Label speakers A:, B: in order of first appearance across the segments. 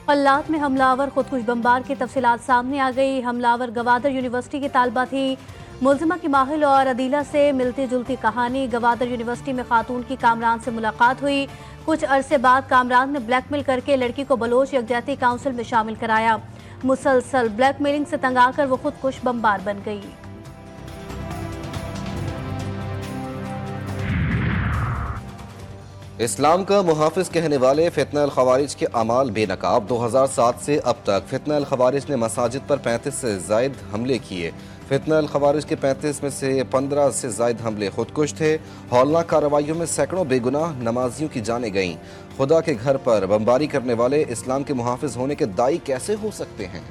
A: कल्लात में हमलावर खुदकुश बमबार की तफसीलात सामने आ गई। हमलावर गवादर यूनिवर्सिटी की तालबा थी। मुलजिमा की माहिल और अदीला से मिलती जुलती कहानी। गवादर यूनिवर्सिटी में खातून की कामरान से मुलाकात हुई। कुछ अरसे बाद कामरान ने ब्लैकमेल करके लड़की को बलोच यकजहती काउंसिल में शामिल कराया। मुसलसल ब्लैकमेलिंग से तंग आकर वो खुदकुश बमबार बन गई।
B: इस्लाम का मुहाफिज कहने वाले फितना अल खवारिज के अमाल बेनकाब। 2007 से अब तक फितना अल खवारिज ने मसाजिद पर 35 से जायद हमले किए। फितना अल खवारिज के 35 में से 15 से जायद हमले खुदकुश थे। हौलनाक कार्रवाइयों में सैकड़ों बेगुनाह नमाजियों की जानें गईं। खुदा के घर पर बमबारी करने वाले इस्लाम के मुहाफिज होने के दाई कैसे हो सकते हैं?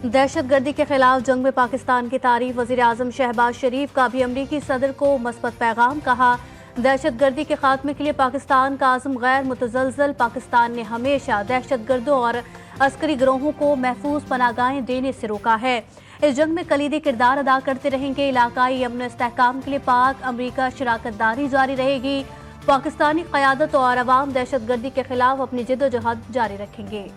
A: दहशतगर्दी के खिलाफ जंग में पाकिस्तान की तारीफ। वज़ीर आज़म शहबाज शरीफ का भी अमरीकी सदर को मस्बत पैगाम। कहा, दहशतगर्दी के खात्मे के लिए पाकिस्तान का आज़म गैर मुतज़लज़ल। पाकिस्तान ने हमेशा दहशतगर्दों और अस्करी गिरोहों को महफूज पनाहगाहें देने से रोका है। इस जंग में कलीदी किरदार अदा करते रहेंगे। इलाकाई अमन इस्तेहकाम के लिए पाक अमरीका शराकतदारी जारी रहेगी। पाकिस्तानी क़यादत और अवाम दहशतगर्दी के खिलाफ अपनी जिद्दोजहद जारी रखेंगे।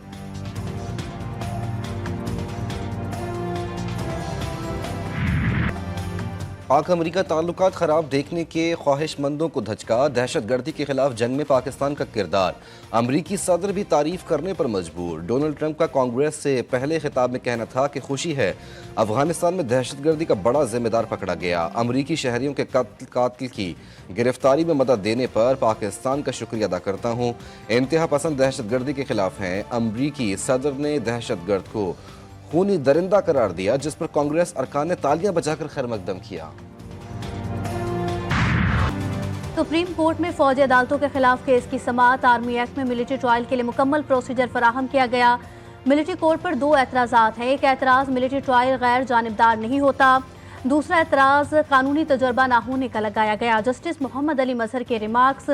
B: पाक अमरीका ताल्लुकात खराब देखने के ख्वाहिशमंदों को धचका। दहशतगर्दी के खिलाफ जंग में पाकिस्तान का किरदार। अमरीकी सदर भी तारीफ करने पर मजबूर। डोनाल्ड ट्रंप का कांग्रेस से पहले खिताब में कहना था कि खुशी है अफगानिस्तान में दहशतगर्दी का बड़ा जिम्मेदार पकड़ा गया। अमरीकी शहरियों के कातिल की गिरफ्तारी में मदद देने पर पाकिस्तान का शुक्रिया अदा करता हूँ। इंतहा पसंद दहशतगर्दी के खिलाफ हैं। अमरीकी सदर ने दहशतगर्द को खूनी दरिंदा करार दिया, जिस पर कांग्रेस अरकान ने तालियां बजाकर खैर मकदम किया।
A: सुप्रीम कोर्ट में फौजी अदालतों के खिलाफ केस की समाअत। आर्मी एक्ट में मिलिट्री ट्रायल के लिए मुकम्मल प्रोसीजर फराहम किया गया। मिलिट्री कोर्ट पर 2 एतराज़ात हैं। एक एतराज़ मिलिट्री ट्रायल गैर जानिबदार नहीं होता। दूसरा एतराज़ कानूनी तजुर्बा ना होने का लगाया गया। जस्टिस मोहम्मद अली मजहर के रिमार्क्स।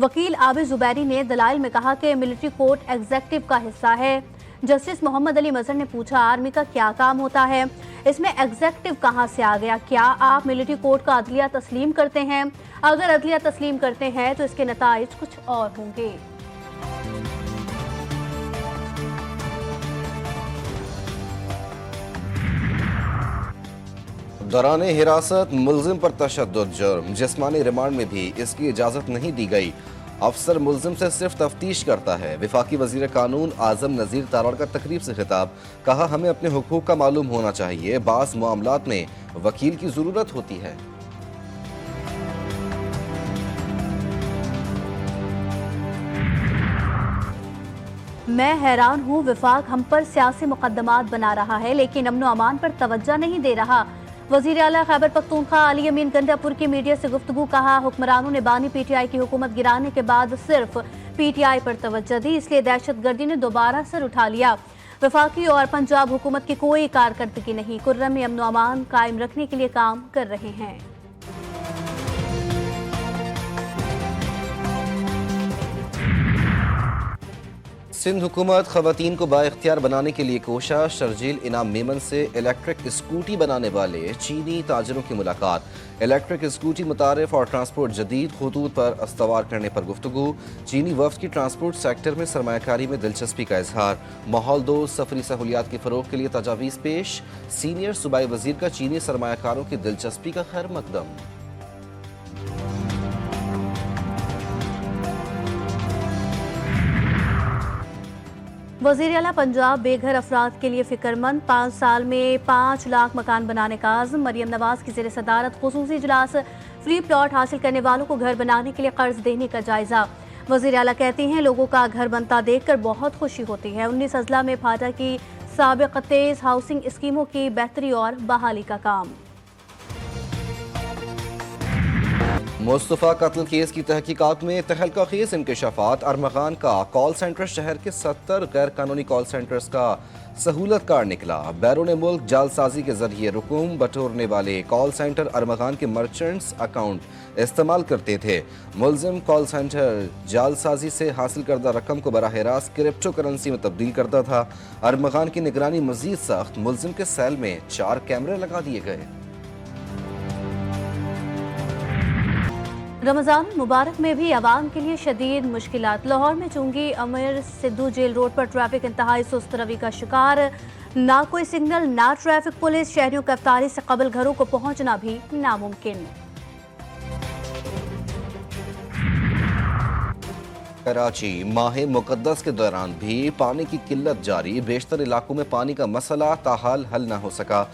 A: वकील आबिद जुबैरी ने दलाइल में कहा कि मिलिट्री कोर्ट एग्जेक्टिव का हिस्सा है। जस्टिस मोहम्मद अली मजहर ने पूछा, आर्मी का क्या काम होता है, इसमें एग्जेक्टिव कहां से आ गया? क्या आप मिलिट्री कोर्ट का अदलिया तस्लीम करते हैं? अगर अदलिया तस्लीम करते हैं तो इसके नताइज कुछ और होंगे।
B: दौरान हिरासत मुल्जिम पर तशद्दुद जुर्म। जिस्मानी रिमांड में भी इसकी इजाजत नहीं दी गई। अफसर मुल्जिम से सिर्फ तफ्तीश करता है। वफाकी वजीर कानून आजम नज़ीर तारड़ का तकरीब से खिताब। कहा, हमें अपने हुकूक का मालूम होना चाहिए। बास मामलात में वकील की जरूरत होती है।
A: मैं हैरान हूँ, विफाक हम पर सियासी मुकदमात बना रहा है लेकिन अमन अमान पर तवज्जो नहीं दे रहा। वज़ीर आला खैबर पख्तूनख्वा अली अमीन गंडापुर की मीडिया से गुफ्तगू। कहा, हुक्मरानों ने बानी पीटीआई की हुकूमत गिराने के बाद सिर्फ पीटीआई पर तवज्जो दी, इसलिए दहशतगर्दी ने दोबारा सर उठा लिया। वफाकी और पंजाब हुकूमत की कोई कारकर्दगी नहीं। कुर्रम में अमन अमान कायम रखने के लिए काम कर रहे हैं।
B: सिंध हुकूमत खवातीन को बाइख्तियार बनाने के लिए कोशा। शर्जील इनाम मेमन से इलेक्ट्रिक स्कूटी बनाने वाले चीनी ताजरों की मुलाकात। इलेक्ट्रिक स्कूटी मुतारिफ और ट्रांसपोर्ट जदीद खतूत पर अस्तवार करने पर गुफ्तगू। चीनी वफ्द की ट्रांसपोर्ट सेक्टर में सरमायाकारी में दिलचस्पी का इजहार। माहौल दोस्त सफरी सहूलियात के फरोग के लिए तजावीज़ पेश। सीनियर सूबाई वजीर का चीनी सरमायाकारों की दिलचस्पी का खैर मकदम।
A: वज़ीर आला पंजाब बेघर अफराद के लिए फिक्रमंद। 5 साल में 5 लाख मकान बनाने का आज़म। मरियम नवाज की ज़ेर सदारत खुसूसी इजलास। फ्री प्लॉट हासिल करने वालों को घर बनाने के लिए कर्ज देने का जायजा। वज़ीर आला कहती हैं, लोगों का घर बनता देखकर बहुत खुशी होती है। 19 अजला में फाटा की साबिक़ तेज़ हाउसिंग स्कीमों की बेहतरी और बहाली का काम।
B: मुस्तफ़ा कत्ल केस की तहकीकात में तहलका खेज इंकशाफात। अरमगान का कॉल सेंटर शहर के 70 गैर कानूनी कॉल सेंटर्स का सहूलत कार निकला। बैरून मुल्क जालसाजी के जरिए रुकूम बटोरने वाले कॉल सेंटर अरमगान के मर्चेंट्स अकाउंट इस्तेमाल करते थे। मुलजिम कॉल सेंटर जालसाजी से हासिल करदा रकम को बराह रास्त क्रिप्टो करेंसी में तब्दील करता था। अरमगान की निगरानी मजीद सख्त। मुलजिम के सेल में 4 कैमरे लगा दिए गए।
A: रमजान मुबारक में भी आवाम के लिए शदीद मुश्किलात। लाहौर में चुंगी अमीर सिद्धू जेल रोड पर ट्रैफिक इंतहाई सुस्त रवि का शिकार। ना कोई सिग्नल, ना ट्रैफिक पुलिस, शहरियों का इफ्तारी से कबल घरों को पहुंचना भी नामुमकिन।
B: कराची माह मुकद्दस के दौरान भी पानी की किल्लत जारी। बेशतर इलाकों में पानी का मसला ताहाल हल न हो सका।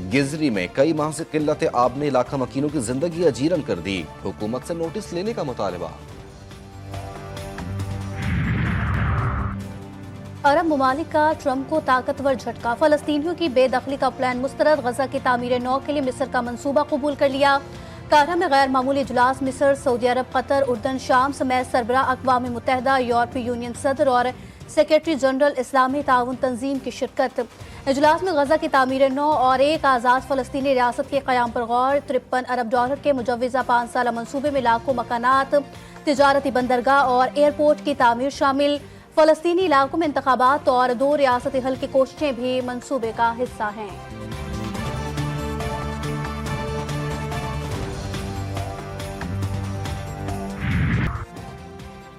B: गिजरी में कई माह से किल्लत आब ने इलाका मकीनों की जिंदगी अजीरन कर दी। हुकूमत से नोटिस लेने का मुतालबा।
A: अरब ममालिक का ट्रंप को ताकतवर झटका। फलस्तीनियों की बेदखली का प्लान मुस्तरद। गजा की तामीर नौ के लिए मिस्र का मंसूबा कबूल कर लिया। कायरा में गैर मामूली इजलास। मिस्र, सऊदी अरब, कतर, उर्दन, शाम समेत सरबराह अक़वाम मुत्तहिदा, यूरोपीय यूनियन सदर और सेक्रेटरी जनरल इस्लामी ताउन तंजीम की शिरकत। इजलास में गजा की तामीर नौ और एक आज़ाद फ़लस्तीनी रियासत के क़याम पर गौर। $53 अरब के मुजव्वज़ा 5 साला मंसूबे में लाखों मकानात, तिजारती बंदरगाह और एयरपोर्ट की तामीर शामिल। फ़लस्तीनी इलाकों में इंतखाबात और 2 रियासती हल की कोशिशें भी मंसूबे का हिस्सा हैं।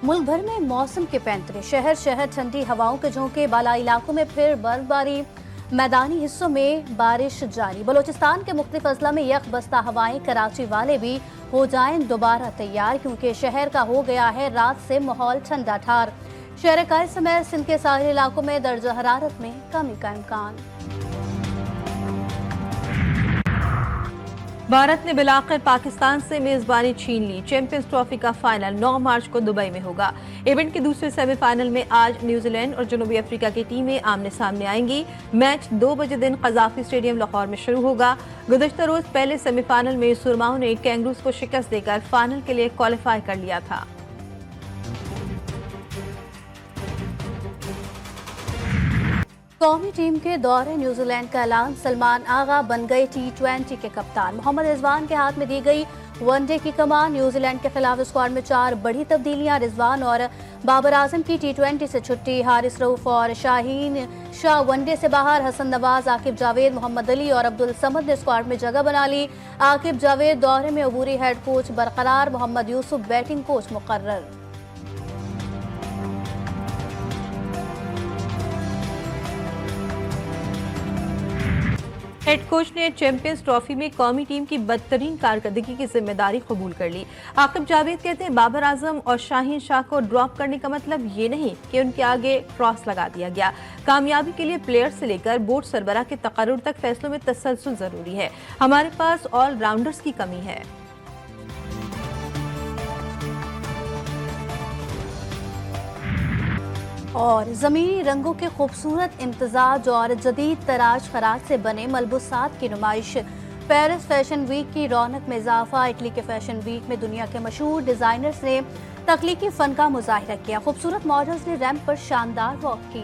A: मुल्क भर में मौसम के पैंतरे। शहर शहर ठंडी हवाओं के झोंके। बालाई इलाकों में फिर बर्फबारी। मैदानी हिस्सों में बारिश जारी। बलोचिस्तान के मुख्तलिफ अजला में यख बस्ता हवाएं। कराची वाले भी हो जाएं दोबारा तैयार, क्योंकि शहर का हो गया है रात से माहौल ठंडा ठार। शहर कायल समेत सिंध के साहिल इलाकों में दर्जा हरारत में कमी का इम्कान।
C: भारत ने बिलाखिर पाकिस्तान से मेजबानी छीन ली। चैंपियंस ट्रॉफी का फाइनल 9 मार्च को दुबई में होगा। इवेंट के दूसरे सेमीफाइनल में आज न्यूजीलैंड और जनूबी अफ्रीका की टीमें आमने सामने आएंगी। मैच 2 बजे दिन कज़ाफी स्टेडियम लाहौर में शुरू होगा। गुज़श्ता रोज पहले सेमीफाइनल में सुरमाओं ने कैंगरूज को शिकस्त देकर फाइनल के लिए क्वालिफाई कर लिया था।
A: कौमी टीम के दौरे न्यूजीलैंड का ऐलान। सलमान आगा बन गए T20 के कप्तान। मोहम्मद रिजवान के हाथ में दी गई वनडे की कमान। न्यूजीलैंड के खिलाफ स्क्वाड में 4 बड़ी तब्दीलियां। रिजवान और बाबर आजम की T20 से छुट्टी। हारिस रऊफ और शाहीन शाह वनडे से बाहर। हसन नवाज, आकिब जावेद, मोहम्मद अली और अब्दुल समद ने स्क्वाड में जगह बना ली। आकिब जावेद दौरे में अबूरी हेड कोच बरकरार। मोहम्मद यूसुफ बैटिंग कोच मुकर्रर।
C: हेड कोच ने चैंपियंस ट्रॉफी में कौमी टीम की बदतरीन कारकर्दगी की जिम्मेदारी कबूल कर ली। आकिब जावेद कहते हैं बाबर आजम और शाहीन शाह को ड्रॉप करने का मतलब ये नहीं कि उनके आगे क्रॉस लगा दिया गया। कामयाबी के लिए प्लेयर से लेकर बोर्ड सरबराह के तकर्रुर तक फैसलों में तसलसल जरूरी है। हमारे पास ऑलराउंडर्स की कमी है।
A: और ज़मीनी रंगों के खूबसूरत इम्तजाज और जदीद तराश खराज से बने मलबूसात की नुमाइश। पेरिस फैशन वीक की रौनक में इजाफा। इटली के फैशन वीक में दुनिया के मशहूर डिज़ाइनर्स ने तख्लीकी फ़न का मुजाहिरा किया। खूबसूरत मॉडल्स ने रैंप पर शानदार वॉक की।